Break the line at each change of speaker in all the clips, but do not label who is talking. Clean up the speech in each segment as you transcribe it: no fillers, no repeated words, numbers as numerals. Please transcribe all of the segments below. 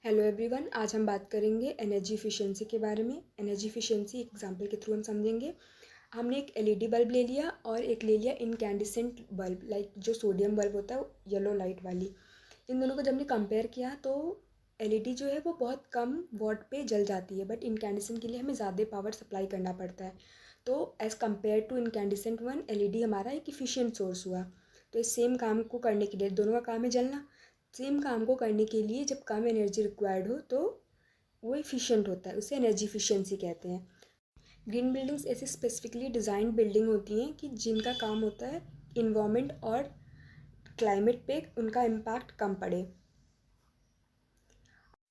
Hello everyone, आज हम बात करेंगे एनर्जी एफिशिएंसी के बारे में। एनर्जी एफिशिएंसी एक एग्जांपल के थ्रू हम समझेंगे। हमने एक एलईडी बल्ब ले लिया और एक ले लिया इनकैंडिसेंट बल्ब, लाइक जो सोडियम बल्ब होता है येलो लाइट वाली। इन दोनों को जब हमने कंपेयर किया तो एलईडी जो है वो बहुत कम वॉट पे जल जाती है, बट इनकैंडिसेंट के लिए हमें ज़्यादा पावर सप्लाई करना पड़ता है। तो as compare to incandescent one, LED हमारा एक इफ़िशियंट सोर्स हुआ। तो इस सेम काम को करने के लिए, दोनों का काम है जलना, सेम काम को करने के लिए जब कम एनर्जी रिक्वायर्ड हो तो वो एफिशिएंट होता है, उसे एनर्जी एफिशिएंसी कहते हैं। ग्रीन बिल्डिंग्स ऐसी स्पेसिफिकली डिज़ाइन बिल्डिंग होती हैं कि जिनका काम होता है इन्वायरमेंट और क्लाइमेट पे उनका इम्पैक्ट कम पड़े।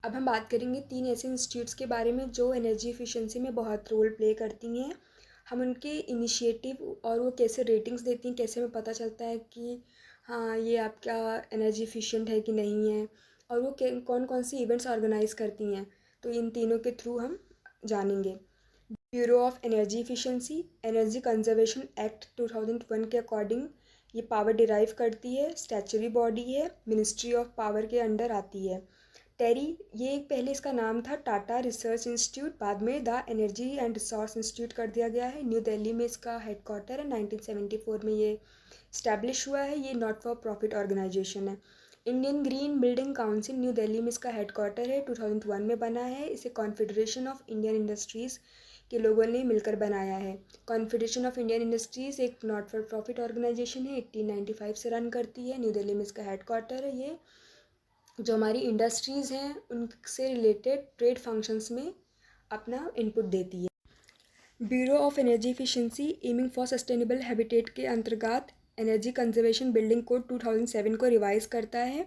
अब हम बात करेंगे 3 ऐसे इंस्टीट्यूट्स के बारे में जो एनर्जी एफिशिएंसी में बहुत रोल प्ले करती हैं। हम उनके इनिशिएटिव और वो कैसे रेटिंग्स देती हैं, कैसे हमें पता चलता है कि हाँ ये आपका एनर्जी एफिशिएंट है कि नहीं है, और वो कौन कौन सी इवेंट्स ऑर्गेनाइज करती हैं, तो इन तीनों के थ्रू हम जानेंगे। Bureau of energy efficiency energy conservation act 2001 के अकॉर्डिंग ये पावर डिराइव करती है, स्टैचुरी बॉडी है, मिनिस्ट्री ऑफ पावर के अंडर आती है। टेरी, ये एक पहले इसका नाम था टाटा रिसर्च इंस्टीट्यूट, बाद में the energy and resource institute कर दिया गया है। न्यू दिल्ली में इसका हेडक्वार्टर है। 1974 में ये इस्टेब्लिश हुआ है। ये नॉट फॉर प्रॉफिट ऑर्गेनाइजेशन है। Indian green Building council new Delhi में इसका हेडक्वार्टर है, 2001 में बना है। इसे कॉन्फेडरेशन ऑफ इंडियन इंडस्ट्रीज़ के लोगों ने मिलकर बनाया है। कॉन्फेडरेशन ऑफ इंडियन इंडस्ट्रीज़ एक नॉट फॉर प्रॉफिट ऑर्गेनाइजेशन है, 1895 से रन करती है। न्यू दिल्ली में इसका हेडक्वार्टर है। ये जो हमारी इंडस्ट्रीज़ हैं उनसे रिलेटेड ट्रेड फंक्शंस में अपना इनपुट देती है। Bureau of energy efficiency aiming for sustainable habitat के अंतर्गत एनर्जी कंजर्वेशन बिल्डिंग कोड 2007 को रिवाइज करता है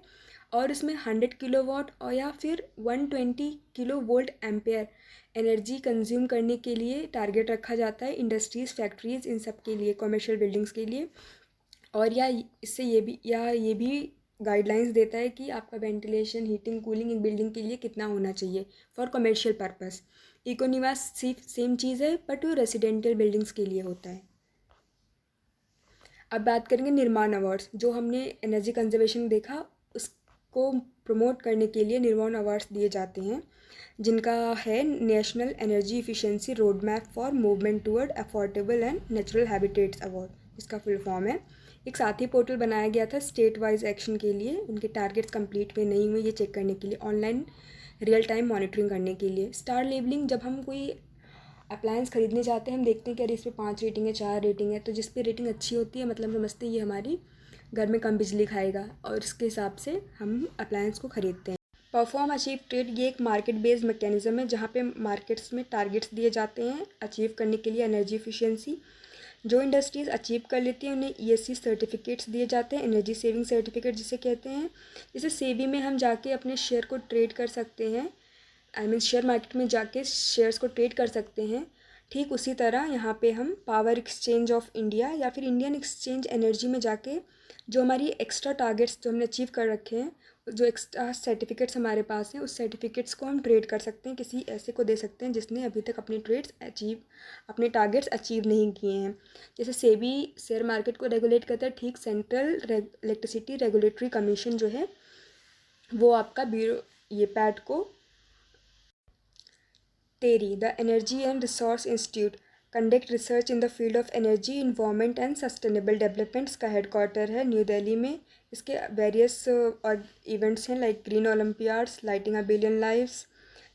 और इसमें 100 किलोवाट और या फिर 120 kilo volt ampere energy consume करने के लिए टारगेट रखा जाता है इंडस्ट्रीज़, फैक्ट्रीज़, इन सब के लिए, कमर्शियल बिल्डिंग्स के लिए। और या इससे ये भी गाइडलाइंस देता है कि आपका वेंटिलेशन, हीटिंग, कूलिंग एक बिल्डिंग के लिए कितना होना चाहिए फॉर कमर्शियल पर्पस। इकोनिवास सेम चीज़ है, बट वो रेसिडेंशियल बिल्डिंग्स के लिए होता है। अब बात करेंगे निर्माण अवार्ड्स। जो हमने एनर्जी कंजर्वेशन देखा उसको प्रमोट करने के लिए निर्माण अवार्ड्स दिए जाते हैं, जिनका है national energy efficiency road map for movement toward affordable and natural habitats award, इसका फुल फॉर्म है। एक साथी पोर्टल बनाया गया था स्टेट वाइज एक्शन के लिए, उनके टारगेट्स कंप्लीट हुए नहीं हुए ये चेक करने के लिए, ऑनलाइन रियल टाइम मॉनिटरिंग करने के लिए। स्टार लेबलिंग, जब हम कोई अप्लायंस खरीदने जाते हैं हम देखते हैं कि अरे इस पर 5 रेटिंग है, 4 रेटिंग है, तो जिस पे रेटिंग अच्छी होती है मतलब समझते हैं ये हमारी घर में कम बिजली खाएगा, और इसके हिसाब से हम अप्लायंस को ख़रीदते हैं। परफॉर्म अचीव ट्रेड, ये एक मार्केट बेस्ड मैकेनिज्म है जहाँ पे मार्केट्स में टारगेट्स दिए जाते हैं अचीव करने के लिए एनर्जी एफिशिएंसी। जो इंडस्ट्रीज़ अचीव कर लेती हैं उन्हें ईएससी सर्टिफिकेट्स दिए जाते हैं, एनर्जी सेविंग सर्टिफिकेट जिसे कहते हैं। जैसे सेवी में हम जाके अपने शेयर को ट्रेड कर सकते हैं, आई मीन शेयर मार्केट में जाके शेयर्स को ट्रेड कर सकते हैं। ठीक उसी तरह यहाँ पे हम पावर एक्सचेंज ऑफ इंडिया या फिर इंडियन एक्सचेंज एनर्जी में जाके जो हमारी एक्स्ट्रा टारगेट्स जो हमने अचीव कर रखे हैं, जो एक्स्ट्रा सर्टिफिकेट्स हमारे पास हैं, उस सर्टिफिकेट्स को हम ट्रेड कर सकते हैं, किसी ऐसे को दे सकते हैं जिसने अभी तक अपने टारगेट्स अचीव नहीं किए हैं। जैसे सेबी शेयर मार्केट को रेगुलेट करता है, ठीक सेंट्रल इलेक्ट्रिसिटी रेगुलेटरी कमीशन जो है वो आपका ब्यूरो ये पैड को TERI, the energy and resource institute conduct research in the field of energy, environment and sustainable developments का हेडक्वार्टर है न्यू दिल्ली में। इसके वेरियस और इवेंट्स हैं like green olympiads, lighting a billion lives,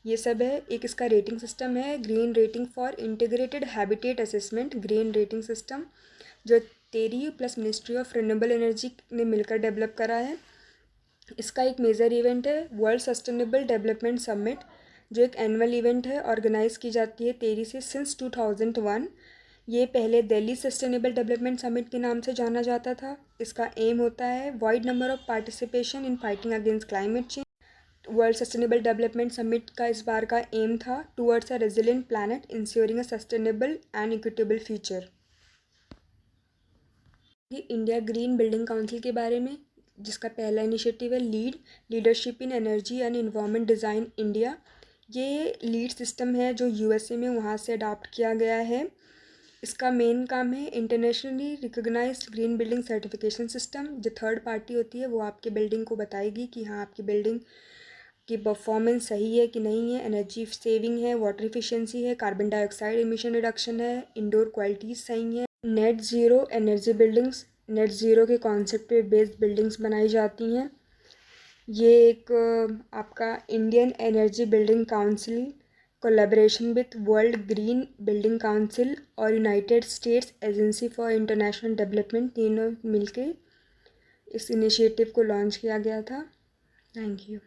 ये सब है। एक इसका रेटिंग सिस्टम है green rating for integrated habitat assessment, green rating system, जो TERI plus ministry of renewable energy ने मिलकर डेवलप करा है। इसका एक मेजर इवेंट है वर्ल्ड सस्टेनेबल डेवलपमेंट समिट, जो एक एनुअल इवेंट है, ऑर्गेनाइज की जाती है टेरी से सिंस 2001। ये पहले दिल्ली सस्टेनेबल डेवलपमेंट समिट के नाम से जाना जाता था। इसका एम होता है wide number of participation in fighting against climate change. World sustainable development summit का इस बार का एम था towards a resilient planet ensuring a sustainable and equitable future. India green Building council के बारे में, जिसका पहला इनिशिएटिव है leadership in energy and environment design India. ये लीड सिस्टम है जो यूएसए में वहाँ से अडॉप्ट किया गया है। इसका मेन काम है internationally recognised green building certification system. जो थर्ड पार्टी होती है वो आपकी बिल्डिंग को बताएगी कि हाँ आपकी बिल्डिंग की परफॉर्मेंस सही है कि नहीं है, एनर्जी सेविंग है, वाटर इफिशिएंसी है, कार्बन डाइऑक्साइड इमिशन रिडक्शन है, इंडोर क्वालिटीज़ सही हैं। Net zero energy buildings, net zero के कॉन्सेप्ट पे बेस्ड बिल्डिंग्स बनाई जाती हैं। ये एक आपका Indian Energy Building Council collaboration with World Green Building Council और United States Agency for International Development, तीनों मिलके इस इनिशिएटिव को लॉन्च किया गया था। Thank you.